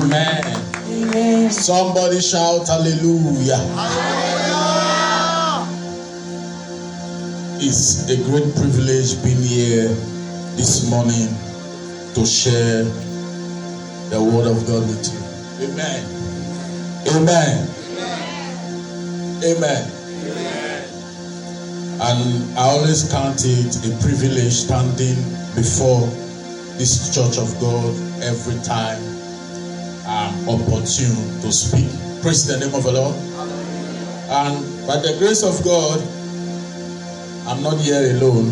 Amen. Amen. Somebody shout hallelujah. It's a great privilege being here this morning to share the word of God with you. Amen. Amen. Amen. And I always count it a privilege standing before this church of God every time I'm opportune to speak. Praise the name of the Lord. And by the grace of God, I'm not here alone.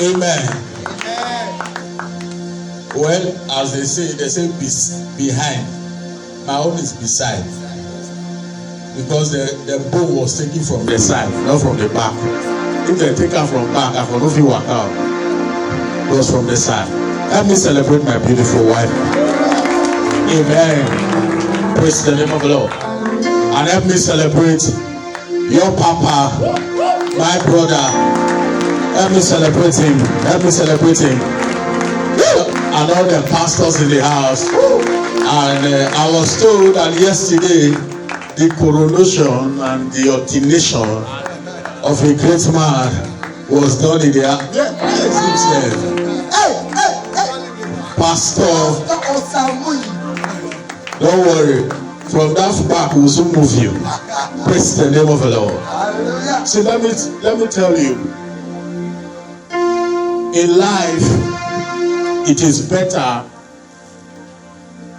Amen. Well, as they say behind. My own is beside. Because the bow was taken from the side, not from the back. If they take her from back, I can only walk out. It was from the side. Let me celebrate my beautiful wife. Amen. Praise the name of the Lord. And help me celebrate your papa, my brother. Help me celebrate him. Help me celebrate him. And all the pastors in the house. And I was told that yesterday the coronation and the ordination of a great man was done in the house. Pastor, don't worry. From that back, we'll soon move you. Praise the name of the Lord. So let me tell you. In life, it is better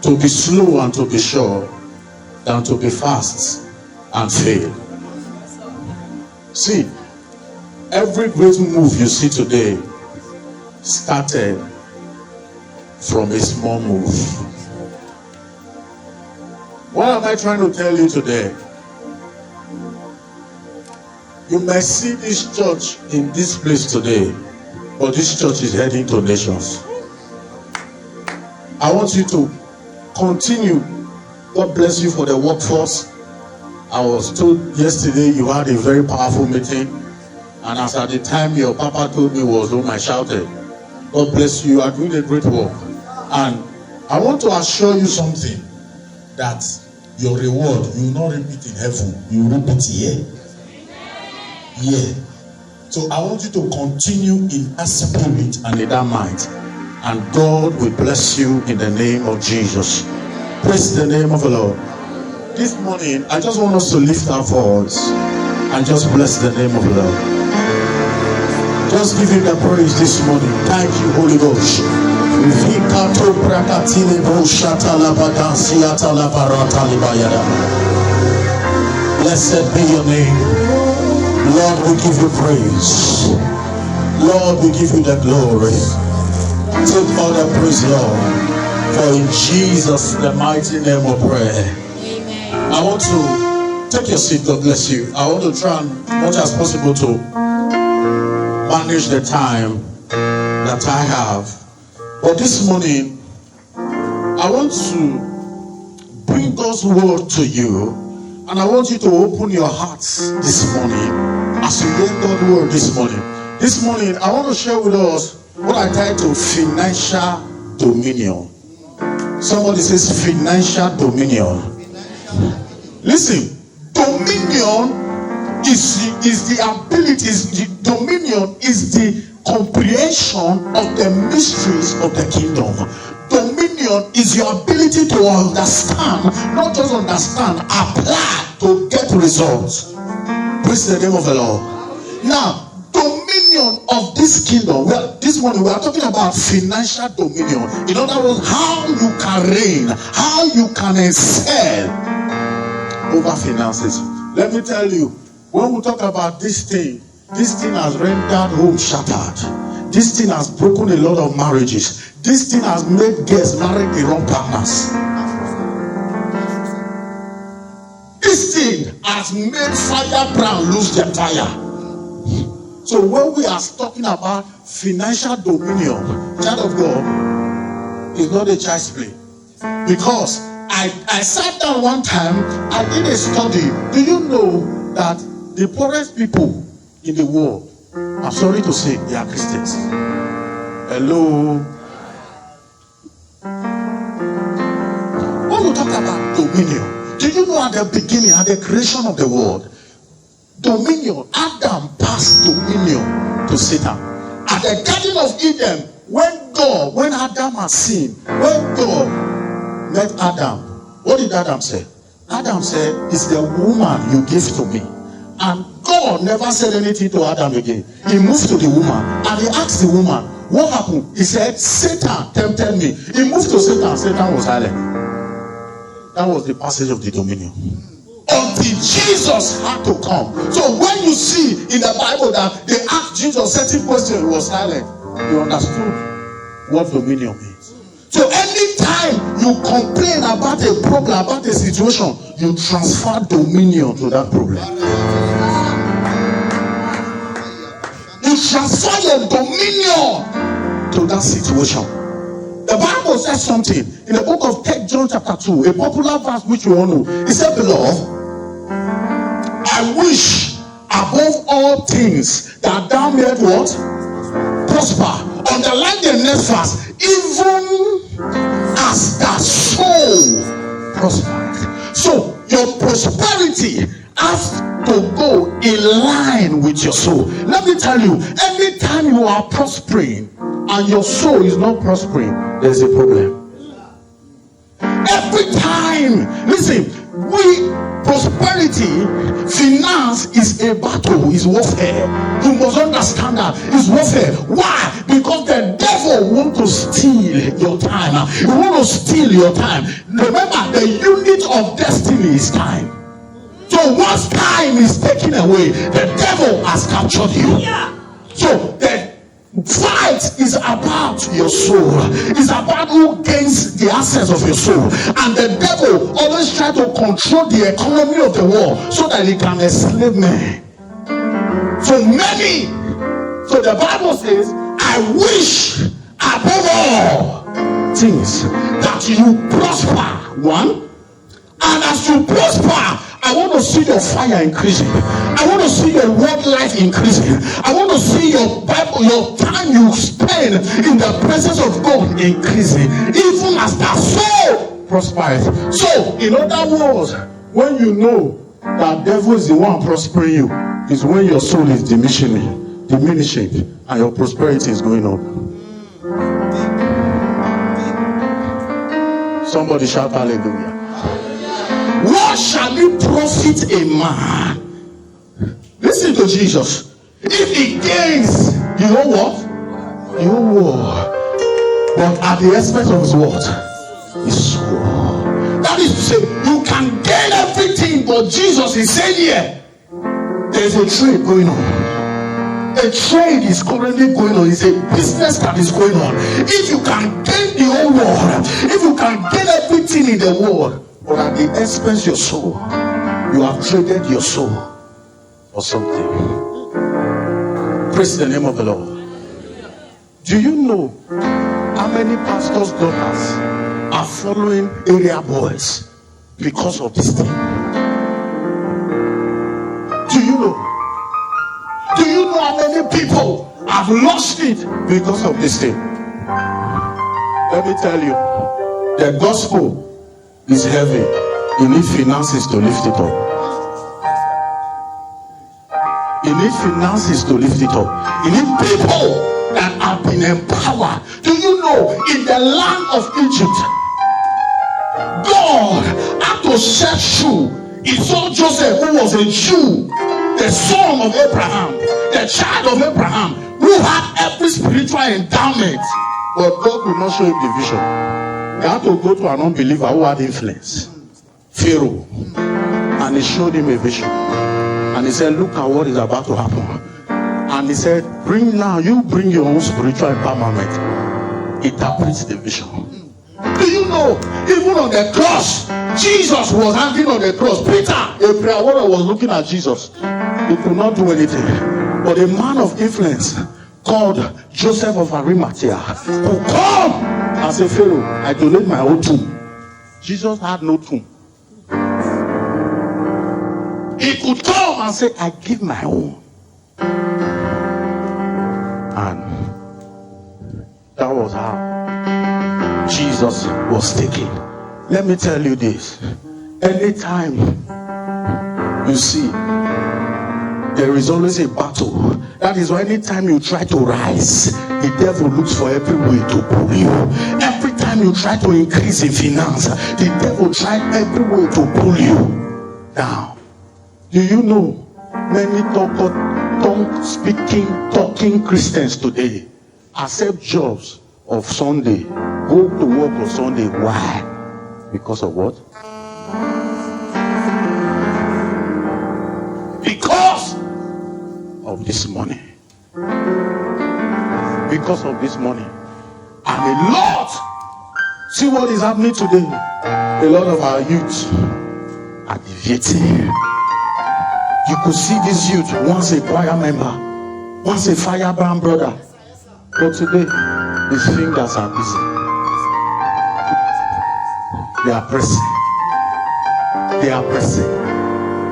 to be slow and to be sure than to be fast and fail. See, every great move you see today started from a small move. What am I trying to tell you today? You may see this church in this place today, but this church is heading to nations. I want you to continue. God bless you for the workforce. I was told yesterday you had a very powerful meeting, and as at the time your papa told me was home, I shouted, God bless you, you are doing a great work. And I want to assure you something, that your reward, you will not reap it in heaven, you will reap it here. Yeah. So I want you to continue in that spirit and in that mind, and God will bless you in the name of Jesus. Praise the name of the Lord. This morning, I just want us to lift our voice and just bless the name of the Lord. Just give him the praise this morning. Thank you, Holy Ghost. Blessed be your name. Lord, we give you praise. Lord, we give you the glory. Take all the praise, Lord. For in Jesus, the mighty name of prayer. Amen. I want to take your seat. God bless you. I want to try as much as possible to manage the time that I have. But this morning, I want to bring God's word to you, and I want you to open your hearts this morning as you hear God's word this morning. This morning, I want to share with us what I title financial dominion. Somebody says financial dominion. Listen, dominion is the ability, dominion is the comprehension of the mysteries of the kingdom. Dominion is your ability to understand, not just understand, apply to get results. Praise the name of the Lord. Now, dominion of this kingdom, this morning we are talking about financial dominion. In other words, how you can reign, how you can excel over finances. Let me tell you, when we talk about this thing has rendered home shattered. This thing has broken a lot of marriages. This thing has made guests marry the wrong partners. This thing has made Firebrand lose their tire. So when we are talking about financial dominion, child of God, is not a child's play. Because I sat down one time, I did a study. Do you know that the poorest people in the world, I'm sorry to say, they are Christians? Hello? dominion. Do you know at the beginning, at the creation of the world, dominion, Adam passed dominion to Satan. At the Garden of Eden, when Adam had sinned, when God met Adam, what did Adam say? Adam said, it's the woman you gave to me. And God never said anything to Adam again. He moved to the woman and he asked the woman, what happened? He said, Satan tempted me. He moved to Satan. Satan was silent. That was the passage of the dominion. Until Jesus had to come. So when you see in the Bible that they asked Jesus certain questions, he was silent. You understood what dominion means. So anytime you complain about a problem, about a situation, you transfer dominion to that problem. You transfer your dominion to that situation. The Bible says something in the book of 3 John chapter 2, a popular verse which we all know. It said, beloved, I wish above all things that thou mayest what? Prosper. Underline the next verse. Even as thy soul prospered. So your prosperity has to go in line with your soul. Let me tell you, anytime you are prospering and your soul is not prospering, there's a problem. Every time, listen, prosperity, finance is a battle, is warfare. You must understand that it's warfare. Why? Because the devil wants to steal your time. He wants to steal your time. Remember, the unit of destiny is time. So once time is taken away, the devil has captured you. So the fight is about your soul. It's about who gains the access of your soul. And the devil always tries to control the economy of the world so that he can enslave men. So the Bible says, I wish above all things that you prosper. One. And as you prosper, I want to see your fire increasing. I want to see your word life increasing. I want to see your Bible, your time you spend in the presence of God increasing, even as that soul prospers. So, in other words, when you know that devil is the one prospering you, is when your soul is diminishing, and your prosperity is going up. Somebody shout hallelujah. What shall it profit a man? Listen to Jesus. If he gains, you know what? You war. But at the expense of his what? His soul. That is to say, you can gain everything, but Jesus is saying here, there's a trade going on. A trade is currently going on. It's a business that is going on. If you can gain the whole world, if you can gain everything in the world, but at the expense of your soul, you have traded your soul for something. Praise the name of the Lord. Do you know how many pastors' daughters are following area boys because of this thing? Do you know? Do you know how many people have lost it because of this thing? Let me tell you, the gospel is heavy. You need finances to lift it up. You need finances to lift it up. You need people that have been empowered. Do you know, in the land of Egypt, God had to set through. He saw Joseph, who was a Jew, the son of Abraham, the child of Abraham, who had every spiritual endowment, but God could not show him the vision. He had to go to an unbeliever who had influence, Pharaoh, and he showed him a vision. And he said, look at what is about to happen. And he said, bring your own spiritual empowerment. Interpret the vision. Do you know, even on the cross, Jesus was hanging on the cross. Peter, a prayer warrior, was looking at Jesus. He could not do anything. But a man of influence called Joseph of Arimathea could come and say, Pharaoh, I donate my own tomb. Jesus had no tomb. He could come and say, I give my own. And that was how Jesus was taken. Let me tell you this. Anytime you see, there is always a battle. That is why anytime you try to rise, the devil looks for every way to pull you. Every time you try to increase in finance, the devil tries every way to pull you down. Do you know many talking Christians today accept jobs of Sunday, go to work on Sunday? Why? Because of what? Because of this money. Because of this money. And a lot. See what is happening today. A lot of our youth are deviating. You could see this youth, once a choir member, once a firebrand brother. But today, his fingers are busy. They are pressing. They are pressing.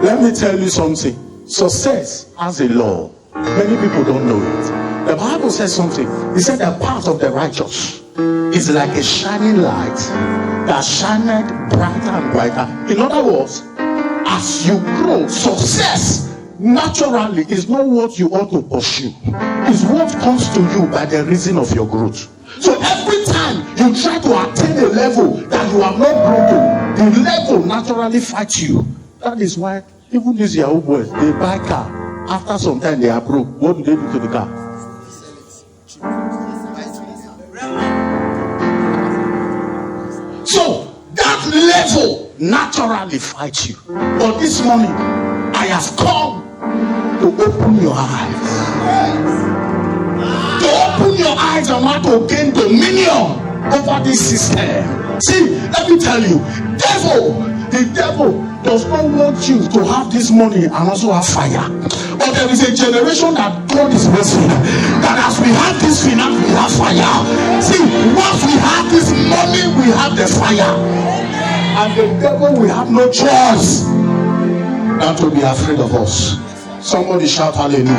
Let me tell you something. Success has a law. Many people don't know it. The Bible says something. It said the path of the righteous is like a shining light that shineth brighter and brighter. In other words, as you grow, success naturally is not what you ought to pursue. It's what comes to you by the reason of your growth. So every time you try to attain a level that you have not broken, the level naturally fights you. That is why even these Yahoo boys, they buy car. After some time they are broke. What do they do to the car? So that level naturally fights you. But this morning, I have come to open your eyes. To open your eyes and how to gain dominion over this system. See, let me tell you, the devil does not want you to have this money and also have fire. But there is a generation that God is blessing, that as we have this finance, we have fire. See, once we have this money, we have the fire. And the devil will have no choice than to be afraid of us. Somebody shout hallelujah.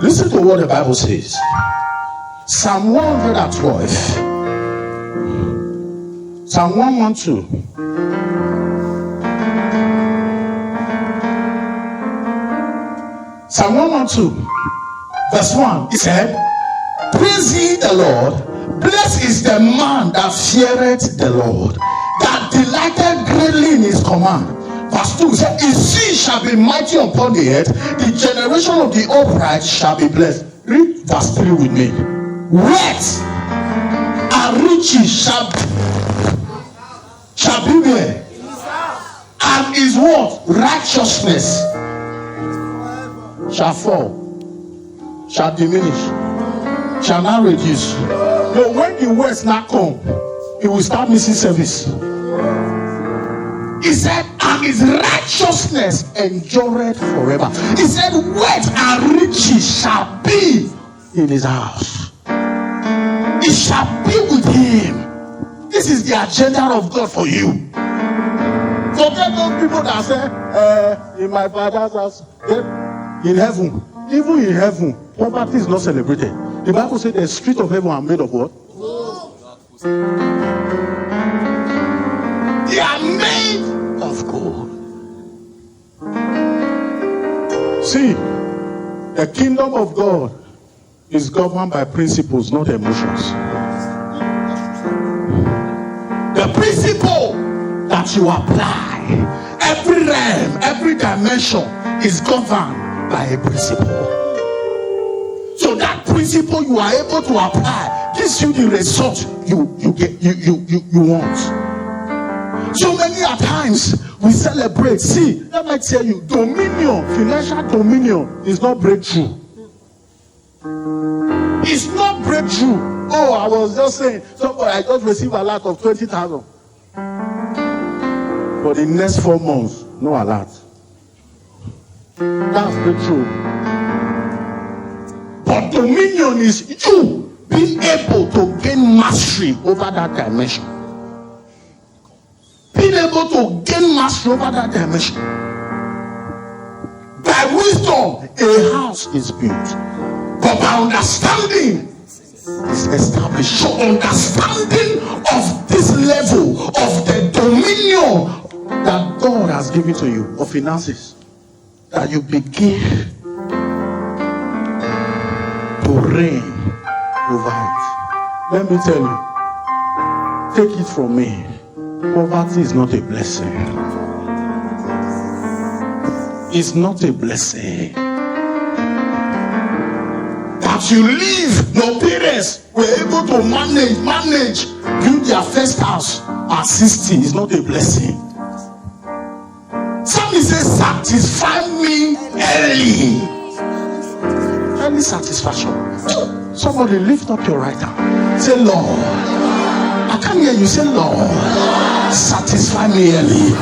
Listen to what the Bible says. Psalm 112. Psalm 112. Psalm 112. Verse 1. It said, praise ye the Lord. Blessed is the man that feareth the Lord, that delighted greatly in his command. Verse 2 said, his seed shall be mighty upon the earth. The generation of the upright shall be blessed. Read verse 3 with me. Wealth and riches shall be there. And his what? Righteousness shall fall, shall diminish, shall not reduce. But when the words not come, he will start missing service. He said, and his righteousness endureth forever. He said, wealth and riches shall be in his house. It shall be with him. This is the agenda of God for you. Forget those people that say, in my father's house, in heaven. Even in heaven, poverty is not celebrated. The Bible says the streets of heaven are made of what? They are made of gold. See, the kingdom of God is governed by principles, not emotions. The principle that you apply, every realm, every dimension is governed by a principle. So that principle you are able to apply gives you the result you want. So many a times we celebrate. See, let me tell you, dominion, financial dominion is not breakthrough. It's not breakthrough. Oh, I was just saying, somebody, I just received a lot of 20,000. For the next 4 months, no alert. That's breakthrough. But dominion is you being able to gain mastery over that dimension. Being able to gain mastery over that dimension. By wisdom, a house is built. But by understanding, is established. So understanding of this level of the dominion that God has given to you of finances, that you begin to reign over it. Let me tell you, take it from me, poverty is not a blessing. It's not a blessing. That you live, your parents were able to manage, build their first house at 60 is not a blessing. Somebody says, satisfy me early. Early satisfaction. Somebody lift up your right hand. Say, Lord, I can't hear you. Say, Lord, satisfy me early.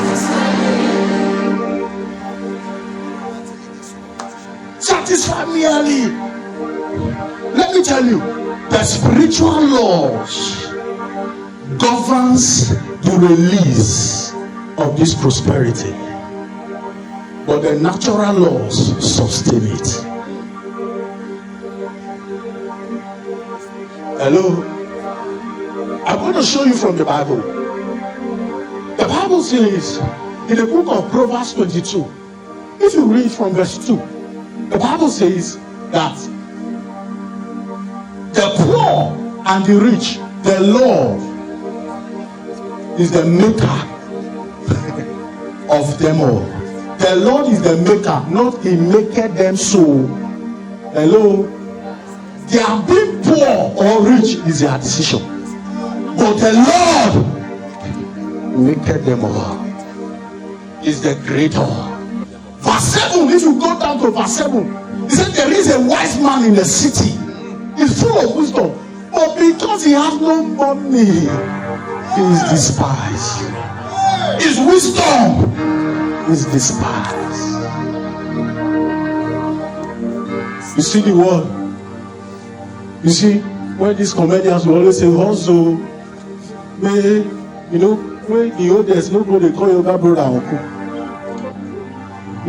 Satisfy me early. Let me tell you, the spiritual laws governs the release of this prosperity, but the natural laws sustain it. Hello? I'm going to show you from the Bible. The Bible says in the book of Proverbs 22, if you read from verse 2, the Bible says that the poor and the rich, the Lord is the maker of them all. The Lord is the maker, not He maketh them so. Hello? Their being poor or rich is their decision. But the Lord maketh them all. Is the creator. Verse 7, if you go down to verse 7, he said there is a wise man in the city. He's full of wisdom, but because he has no money, he is despised. His wisdom is despised. You see the word? You see, when these comedians will always say, hustle, when the oldest, nobody call your brother uncle.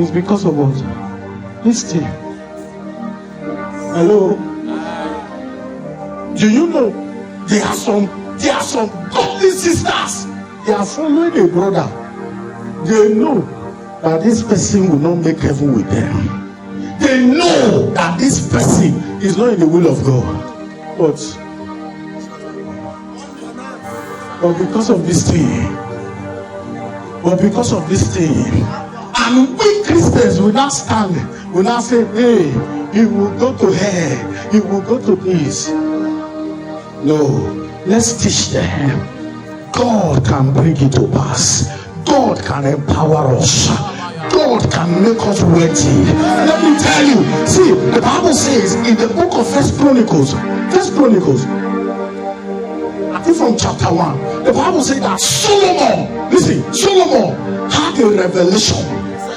It's because of what? This thing. Hello? Do you know there are some godly sisters? They are following a brother. They know that this person will not make heaven with them. They know that this person is not in the will of God. But because of this thing, and we Christians will not stand, will not say, hey, he will go to hell, he will go to this. No, let's teach them. God can bring it to pass. God can empower us. God can make us worthy. Let me tell you. See, the Bible says in the book of First Chronicles, I think from chapter 1, the Bible says that Solomon had a revelation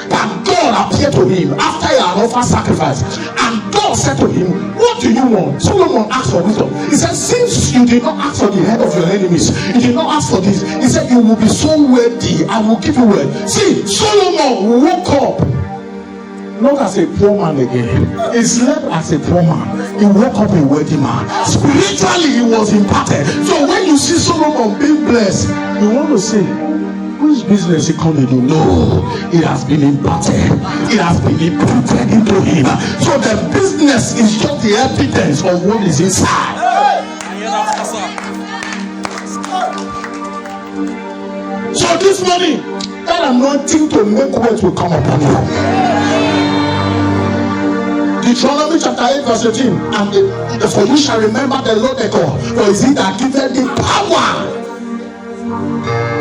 that God appeared to him after he had offered sacrifice, and God said to him, what do you want? Solomon asked for wisdom. He said, since you did not ask for the head of your enemies, you did not ask for this, he said, you will be so worthy, I will give you word. See, Solomon woke up not as a poor man again. He slept as a poor man. He woke up a worthy man. Spiritually he was imparted. So when you see Solomon being blessed, you want to say, which business he come to do? No, it has been imparted. It has been imprinted into him. So the business is just the evidence of what is inside. So this morning, that anointing to make wealth will come upon you. Deuteronomy chapter 8 verse 18, and for you shall remember the Lord thy God, for is he that giveth thee power.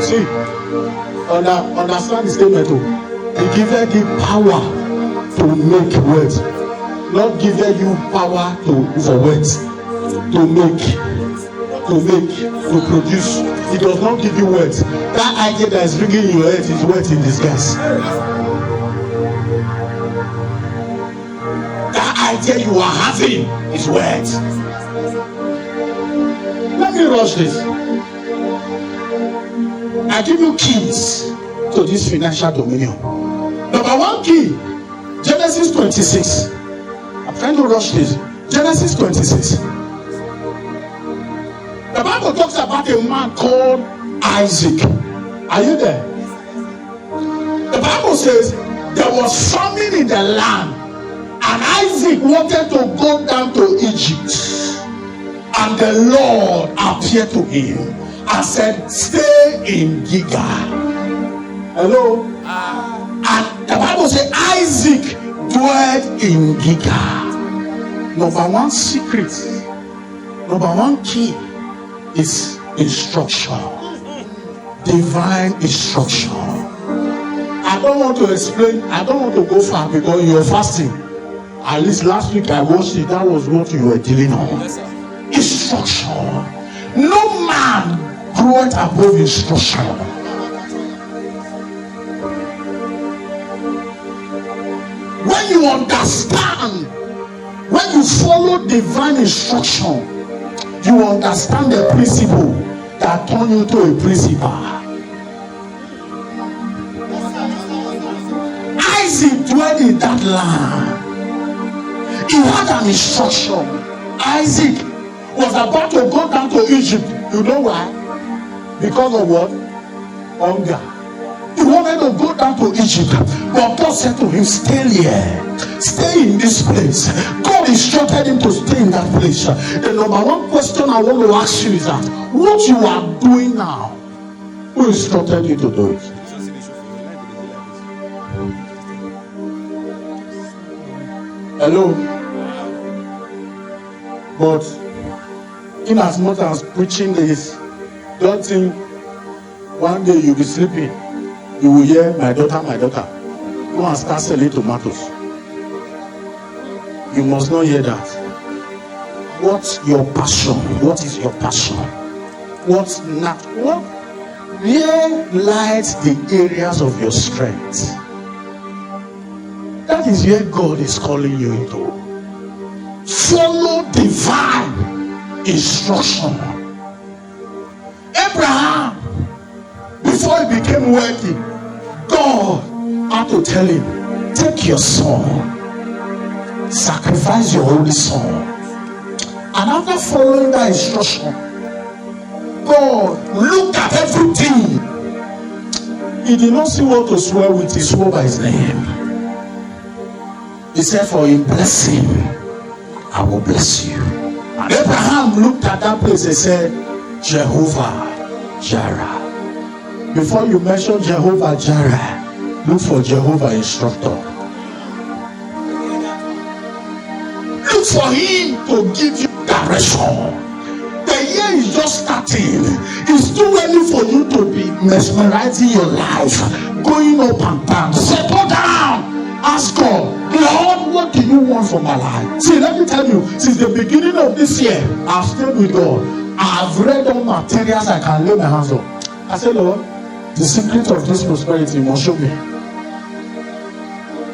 See, understand the statement too. He giveth thee power to make wealth, not giveth you power for wealth, to produce. He does not give you wealth. That idea that is ringing in your head is wealth in disguise. That idea you are having is wealth. Let me rush this. I give you keys to this financial dominion. Number one key, Genesis 26. I'm trying to rush this. Genesis 26. The Bible talks about a man called Isaac. Are you there? The Bible says there was famine in the land, and Isaac wanted to go down to Egypt. And the Lord appeared to him and said, stay in Gilgal. Hello? And the Bible says Isaac dwelled in Gilgal. Number one secret, number one key is instruction. Divine instruction. I don't want to explain, I don't want to go far because you're fasting. At least last week I watched it, that was what you were dealing on. Instruction. No man groweth above instruction. When you understand, when you follow divine instruction, you understand the principle that turn you to a principal. Isaac dwelled in that land. He had an instruction. Isaac was about to go down to Egypt. You know why? Because of what? Hunger. He wanted to go down to Egypt, but God said to him, stay here, stay in this place. God instructed him to stay in that place. The number one question I want to ask you is that what you are doing now, who instructed you to do it? Hello? But in as much as preaching is, don't think one day you'll be sleeping, you will hear, my daughter, go and start selling tomatoes. You must not hear that. What's your passion? What is your passion? What's not? What? Where lies the areas of your strength? That is where God is calling you into. Follow divine instruction. Abraham, before he became wealthy, God had to tell him, take your son, sacrifice your only son. And after following that instruction, God looked at everything. He did not see what to swear with, he swore by his name. He said, for in blessing, I will bless you. And Abraham looked at that place and said, Jehovah Jireh. Before you mention Jehovah Jireh, look for Jehovah Instructor. Look for him to give you direction. The year is just starting. It's too early for you to be mesmerizing your life, going up and down. Settle down. Ask God, Lord, what do you want from my life? See, let me tell you, since the beginning of this year, I've stayed with God. I've read all materials I can lay my hands on. I said, Lord, the secret of this prosperity must show me.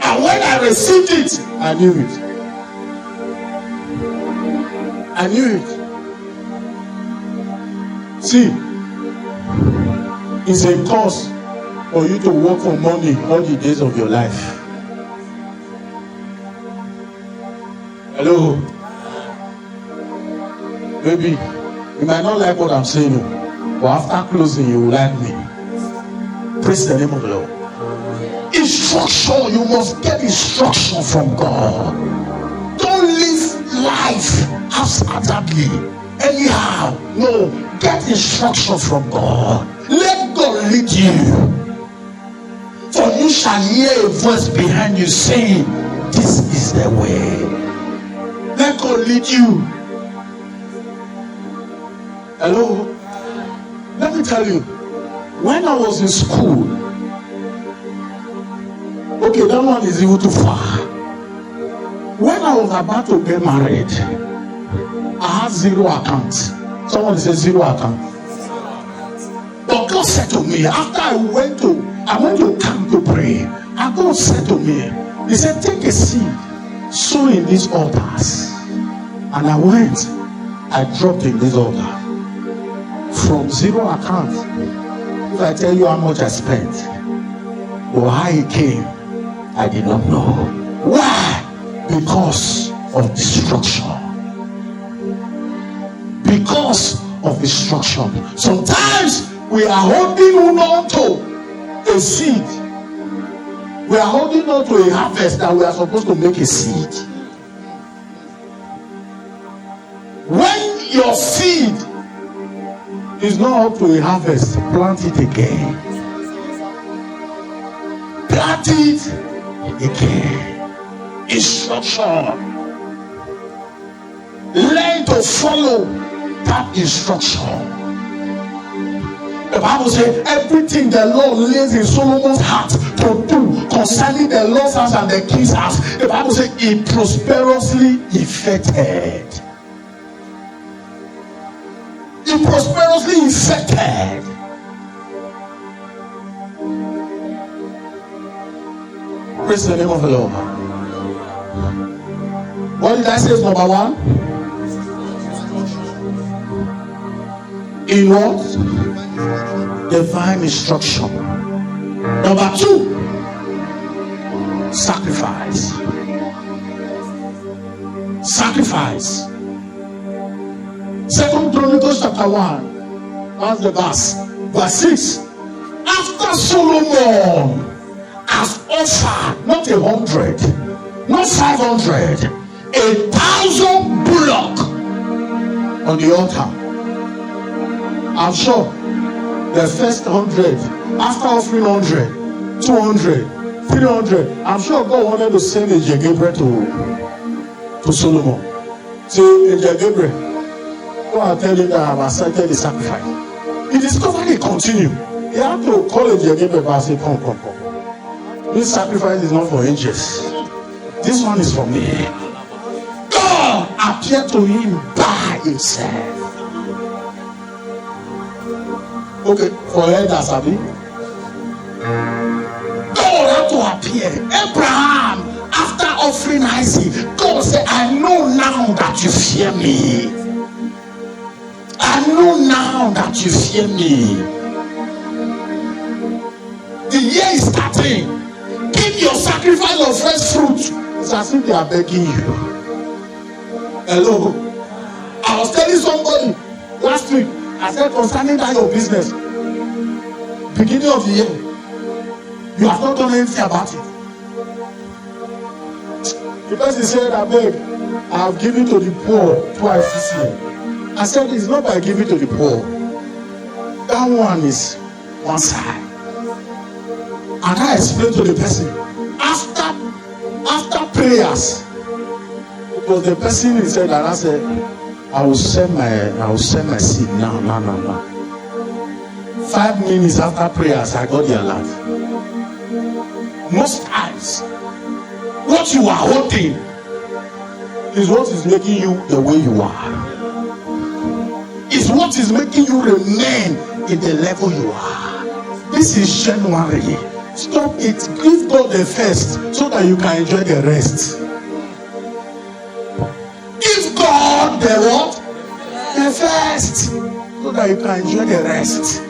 And when I received it, I knew it. I knew it. See, it's a cause for you to work for money all the days of your life. Hello? Maybe you might not like what I'm saying, but after closing, you will like me. Praise the name of the Lord. Instruction, you must get instruction from God. Don't live life haphazardly, anyhow. No, get instruction from God. Let God lead you. For you shall hear a voice behind you saying, this is the way. Let God lead you. Hello? Let me tell you, when I was in school, okay, that one is even too far. When I was about to get married, I had zero account. Someone said zero account. But God said to me, after I went to camp to pray, and God said to me, he said, take a seed, sow in these altars. And I went, I dropped in this altar. From zero account, if I tell you how much I spent, or how it came, I did not know. Why? Because of destruction. Because of instruction. Sometimes we are holding on to a seed. We are holding on to a harvest that we are supposed to make a seed. When your seed is not up to a harvest, plant it again. Plant it again. Instruction. Learn to follow that instruction. The Bible says everything the Lord lays in Solomon's heart to do concerning the Lord's house and the king's house, the Bible says it prosperously effected. It prosperously effected. Praise the name of the Lord. What did I say is number one? In what? Divine instruction. Number two, sacrifice. Sacrifice. 2 Chronicles chapter 1. That's the verse. Verse 6. After Solomon has offered not 100, not 500, 1,000 bullock on the altar. I'm sure the first 100, after offering 100, 200, 300, I'm sure God wanted to send Angel Gabriel to Solomon. Say, Angel Gabriel, go and tell him that I have accepted the sacrifice. He discovered it continued. He had to call Angel Gabriel and say, come. This sacrifice is not for angels. This one is for me. God appeared to him by himself. Okay, for elders, Abi. God had to appear. Abraham, after offering Isaac, God said, I know now that you fear me. I know now that you fear me. The year is starting. Give your sacrifice of first fruit. It's as if they are begging you. Hello. I was telling somebody last week, I said concerning that your business, beginning of the year, you have not done anything about it. The person said, I beg, I have given to the poor twice this year. I said, it's not by giving to the poor. That one is one side. And I explained to the person, after prayers, it was the person who said, and I said, I will send my seed now. 5 minutes after prayers, I got the alert. Most times, what you are holding is what is making you the way you are. It's what is making you remain in the level you are. This is January. Stop it. Give God the first so that you can enjoy the rest. Give God the what? The first so that you can enjoy the rest.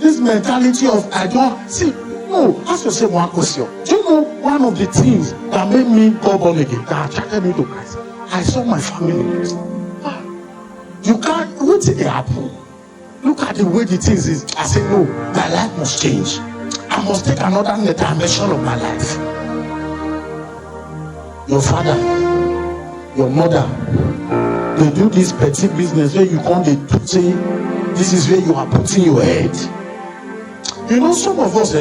This mentality of I don't see. No, ask yourself one question. Do you know one of the things that made me go born again, that attracted me to Christ? I saw my family. You can't wait till it happen. Look at the way the things is. I said, no, my life must change. I must take another dimension of my life. Your father, your mother, they do this petty business where you can't say this is where you are putting your head. You know, some of us,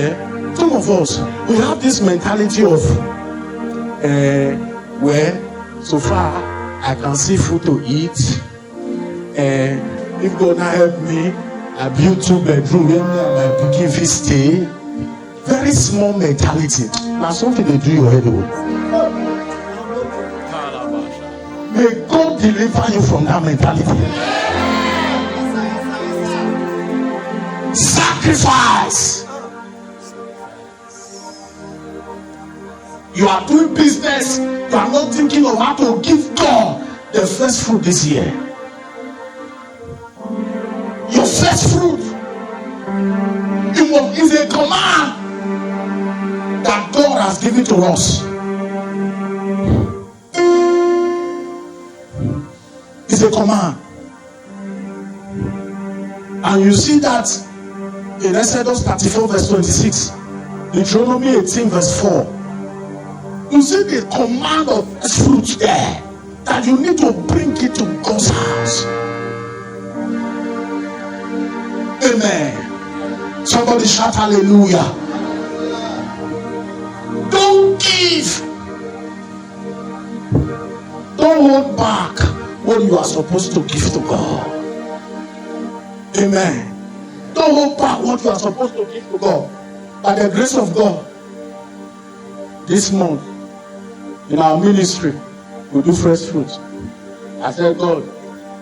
we have this mentality of where so far I can see food to eat. If God not help me, I build 2 bedrooms where my pikin fit stay. Very small mentality. Now something they do your head with. May God deliver you from that mentality. Sacrifice. You are doing business. You are not thinking of how to give God the first fruit this year. Your first fruit. Is a command that God has given to us. It's a command. And you see that in Exodus 34 verse 26, Deuteronomy 18 verse 4. You see the command of fruit there, that you need to bring it to God's house. Amen. Somebody shout hallelujah. Don't give. Don't hold back what you are supposed to give to God. Amen. Don't hold back what you are supposed to give to God. By the grace of God, this month in our ministry, we do fresh fruit. I said, God,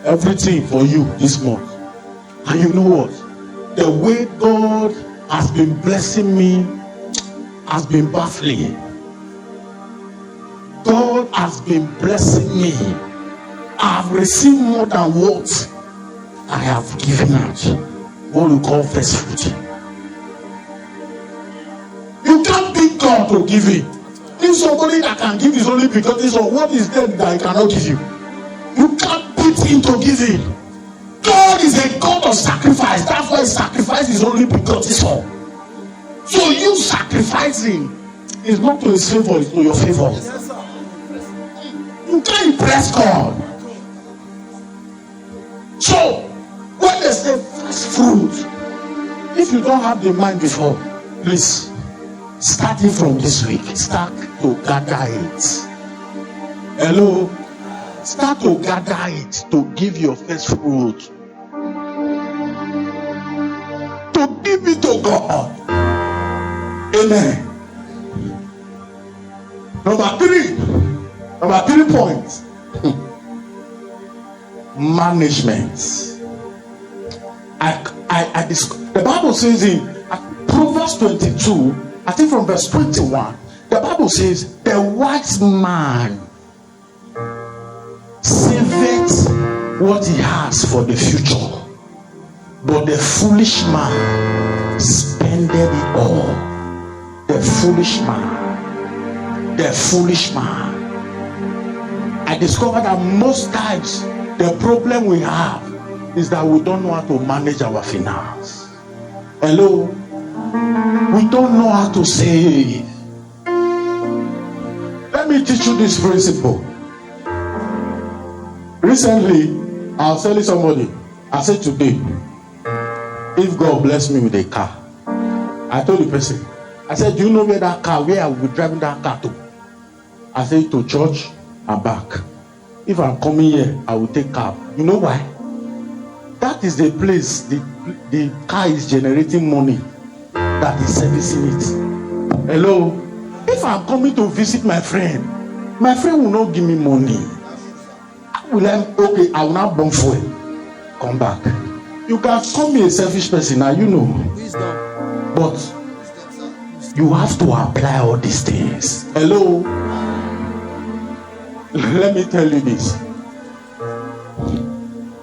everything for you this month. And you know what? The way God has been blessing me has been baffling. God has been blessing me. I have received more than what I have given out. What we call first fruit. You can't beat God to give it. If somebody that can give is only because of what is there that he cannot give you. You can't beat him to give it. God is a God of sacrifice. That's why sacrifice is only because it's all. So you sacrificing is not to his favor, it's to your favor. You can't impress God. So when they say first fruit, if you don't have the mind before, please, starting from this week, start to gather it. Hello? Start to gather it to give your first fruit. To give it to God. Amen. Number three points. Management. The Bible says in Proverbs 22, I think from verse 21, the Bible says, the wise man saveth what he has for the future, but the foolish man spendeth it all. The foolish man. I discovered that most times the problem we have is that we don't know how to manage our finance. Hello? We don't know how to save. Let me teach you this principle. Recently, I was telling somebody, I said today, if God bless me with a car, I told the person, I said, do you know where I will be driving that car to? I said, to church and back. If I'm coming here, I will take cab. You know why? That is the place the car is generating money that is servicing it. Hello? If I'm coming to visit my friend will not give me money. I will not burn fuel. Come back. You can call me a selfish person now, you know. But you have to apply all these things. Hello? Let me tell you this.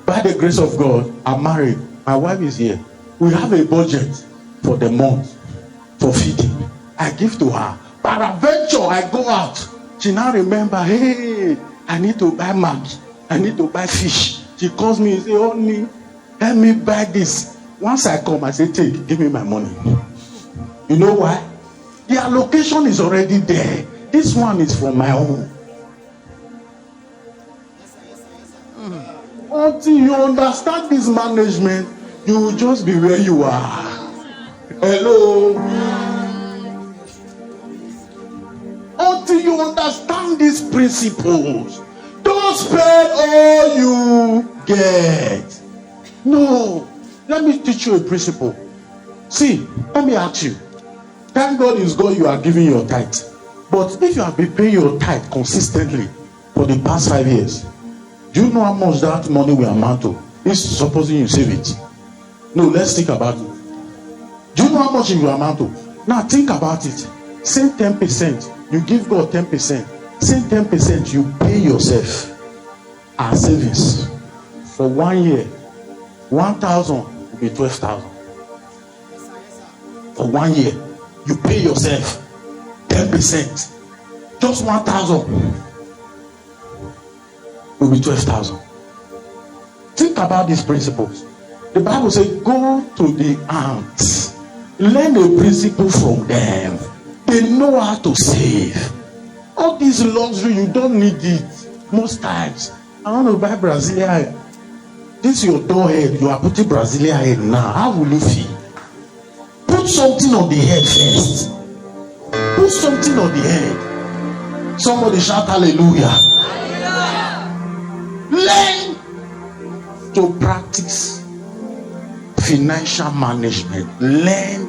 By the grace of God, I'm married. My wife is here. We have a budget for the month for feeding. I give to her. Peradventure, I go out. She now remember, hey, I need to buy Maggi. I need to buy fish. She calls me and say, honey, let me buy this. Once I come, I say, take, give me my money. You know why? The allocation is already there. This one is for my own. Until you understand this management, you will just be where you are. Hello? Until you understand these principles, don't spend all you get. No. Let me teach you a principle. See, let me ask you. Thank God is God you are giving your tithe. But if you have been paying your tithe consistently for the past 5 years, do you know how much that money will amount to? If supposing you save it. No, let's think about it. Do you know how much it will amount to? Now think about it. Say 10%. You give God 10%. Say 10% you pay yourself as savings. For 1 year, 1,000 will be 12,000. For 1 year, you pay yourself 10%. Just 1,000 will be 12,000. Think about these principles. The Bible says, go to the ants. Learn a principle from them. They know how to save. All this luxury, you don't need it. Most times, I want to buy Brazilian hair. This is your door head. You are putting Brazilian hair now. How will you feel? Put something on the head first. Put something on the head. Somebody shout hallelujah. Learn to practice financial management. Learn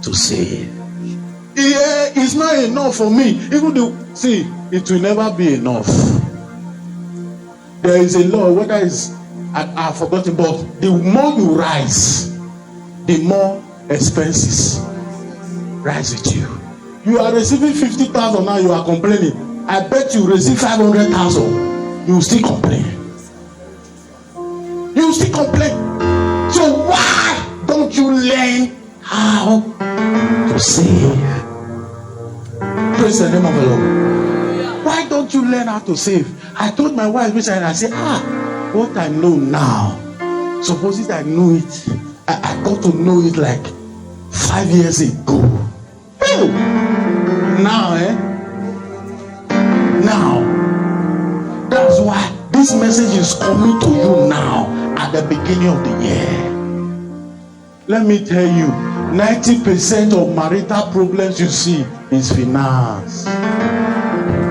to save. Yeah, it's not enough for me. Even though, see, it will never be enough. There is a law, whether it's I've forgotten, but the more you rise, the more expenses rise with you. You are receiving 50,000 now, you are complaining. I bet you receive 500,000, you will still complain. You will still complain. So why don't you learn how to save? Praise the name of the Lord. Why don't you learn how to save? I told my wife recently, I said, what I know now, suppose I knew it, I got to know it like 5 years ago. Hey! Now, now, that's why this message is coming to you now at the beginning of the year. Let me tell you, 90% of marital problems you see is finance.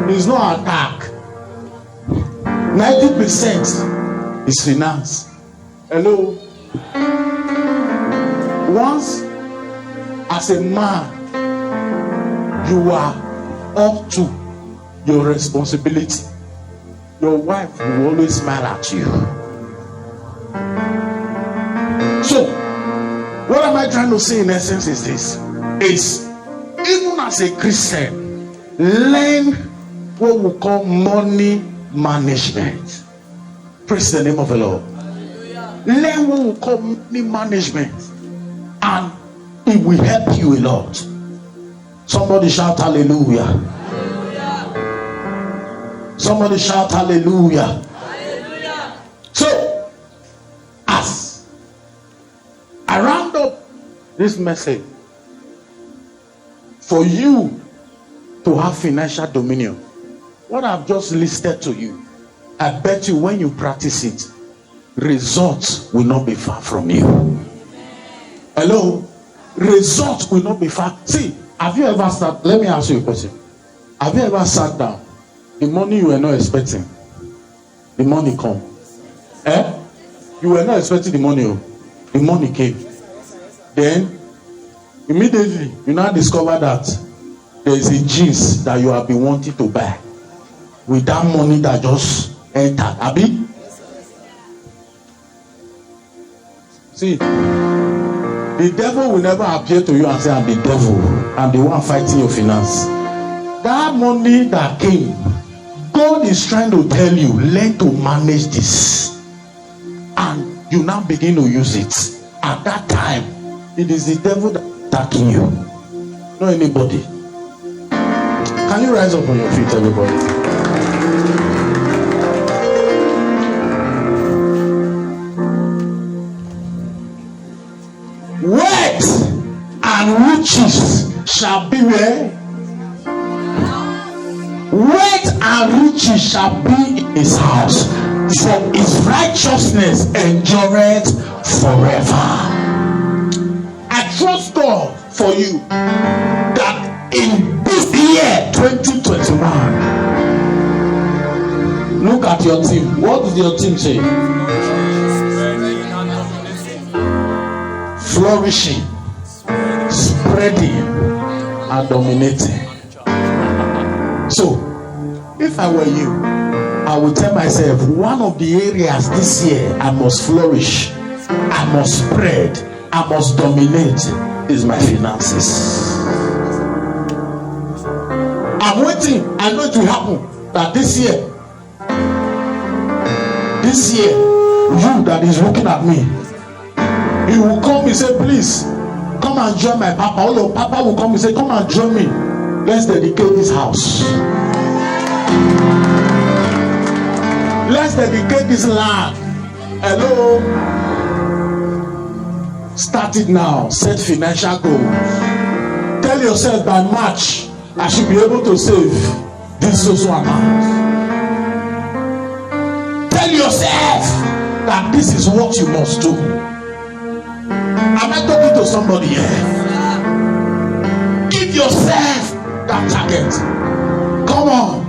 It's not attack. 90% is finance. Hello? Once, as a man, you are up to your responsibility, your wife will always smile at you. So, what am I trying to say in essence is this? Is even as a Christian, learn what we call money management. Praise the name of the Lord. Learn what we call money management, and it will help you a lot. Somebody shout hallelujah. Hallelujah. Somebody shout hallelujah. Hallelujah. So, as I round up this message, for you to have financial dominion, what I've just listed to you, I bet you when you practice it, results will not be far from you. Hello? Results will not be far. See, have you ever sat, let me ask you a question. Have you ever sat down, the money you were not expecting, the money come? You were not expecting the money, the money came. Then, immediately, you now discover that there is a jeans that you have been wanting to buy with that money that just entered. Abi? See, the devil will never appear to you and say, I'm the devil, I'm the one fighting your finance. That money that came, God is trying to tell you, learn to manage this. And you now begin to use it. At that time, it is the devil that is attacking you, not anybody. Can you rise up on your feet, everybody? Wealth and riches shall be where? Wealth and riches shall be in his house, for his righteousness endureth forever. I trust God for you that in this year 2021, look at your team. What does your team say? Flourishing, spreading, and dominating. So, if I were you, I would tell myself, one of the areas this year I must flourish, I must spread, I must dominate is my finances. I'm waiting. I know it will happen that this year, you that is looking at me, he will come and say, please come and join my papa. All your papa will come and say, come and join me. Let's dedicate this house. Let's dedicate this land. Hello. Start it now. Set financial goals. Tell yourself by March, I should be able to save this social amount. Tell yourself that this is what you must do. Am I talking to somebody here? Give yourself that target. Come on.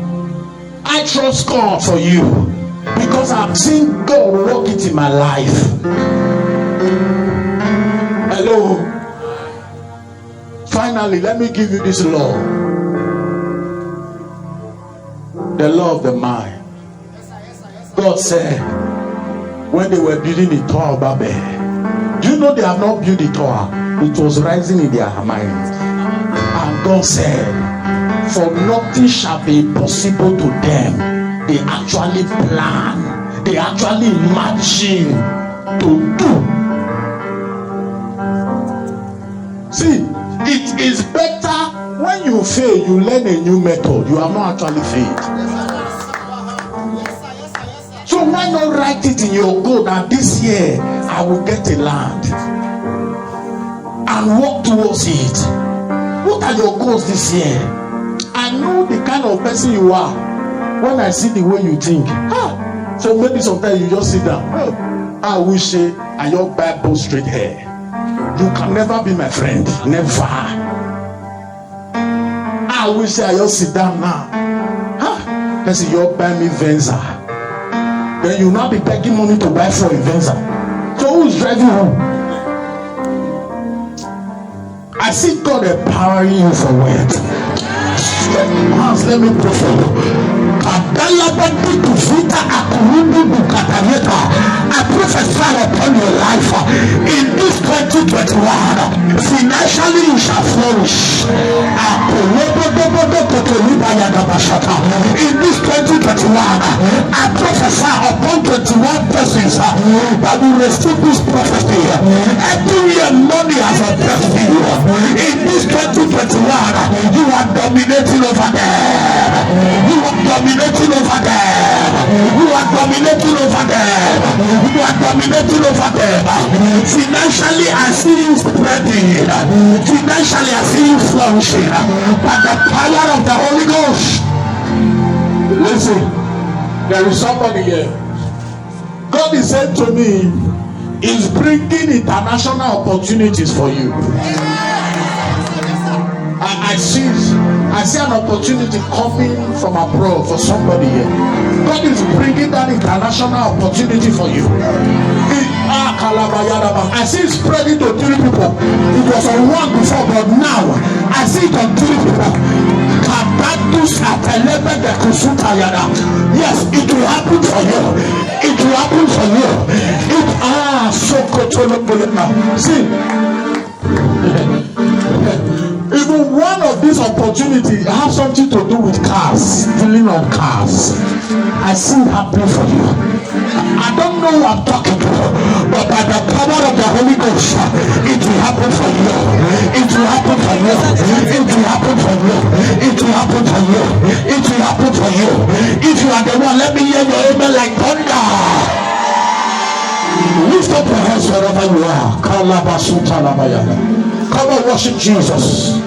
I trust God for you because I've seen God work it in my life. Hello. Finally, let me give you this law. The law of the mind. God said, when they were building the Tower of Babel, do you know they have not built the tower? It was rising in their minds. And God said, for nothing shall be impossible to them. They actually plan. They actually imagine to do. See, it is better when you fail, you learn a new method. You have not actually failed. So why not write it in your goal that this year I will get a land and work towards it? What are your goals this year? I know the kind of person you are when I see the way you think. So maybe sometimes you just sit down. I wish I your buy both straight hair. You can never be my friend. Never. I wish I just sit down now. Let's see, you buy me Venza. Then you now be begging money to buy for a Venza. So who's driving home? I see God empowering you for work. Let me pray for you. I prophesy upon your life in this 2021. Financially you shall flourish. In this 2021, I prophesy upon 21 persons that will receive this prophecy. Every year money has a destiny. In this 2021, you are dominating over there. You are dominating over there. You are dominating over there. You are dominating over there. Financially, I see you spreading. Financially, I see you flourishing. By the power of the Holy Ghost. Listen, there is somebody here. God is saying to me, He's bringing international opportunities for you. I see an opportunity coming from abroad for somebody here. God is bringing that international opportunity for you. I see it spreading to 3 people. It was on 1 before, but now I see it on 3 people. Yes, it will happen for you. It will happen for you. See. Even one of these opportunities has something to do with cars, dealing on cars. I see it happening for you. I don't know who I'm talking to, but by the power of the Holy Ghost, it will happen for you. It will happen for you. It will happen for you. It will happen for you. It will happen for you. If you are the one, let me hear your amen like thunder. Lift up your hands wherever you are. Come on, worship Jesus.